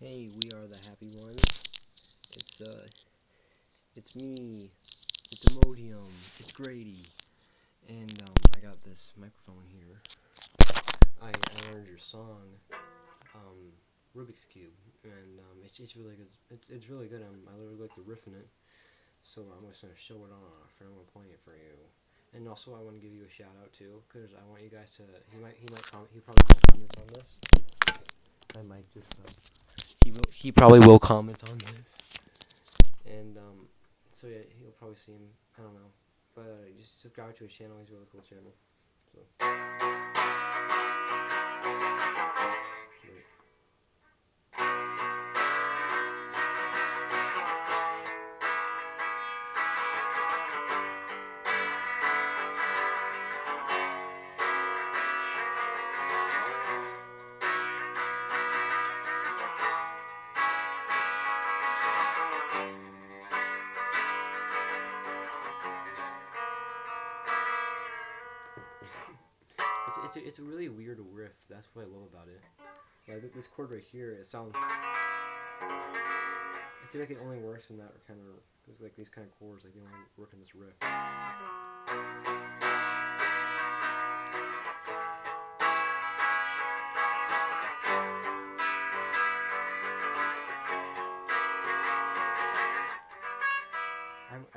Hey, we are the happy ones. It's me. It's Imodium. It's Grady. And I got this microphone here. I learned your song, Rubik's Cube, and it's really good. It's really good. I literally like the riff in it. So I'm just gonna show it off, and I'm gonna play it for you. And also, I want to give you a shout out too, because I want you guys to. He probably will comment on this. I might just. He probably will comment on this. And so yeah, he'll probably see him. I don't know, but just subscribe to his channel. He's a really cool channel. So. It's a really weird riff. That's what I love about it. Like this chord right here, it sounds. I feel like it only works in that kind of. It's like these kind of chords, like they only work in this riff. I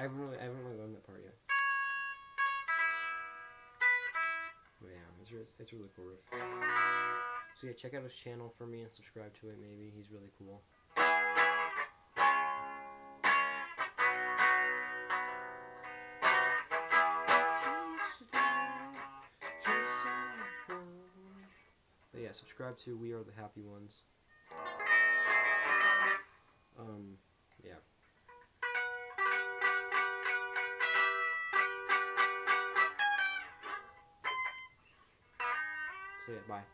haven't really learned that part yet. But yeah, it's a really cool riff. So yeah, check out his channel for me and subscribe to it. Maybe he's really cool. But yeah, subscribe to We Are the Happy Ones. Yeah. So yeah, bye.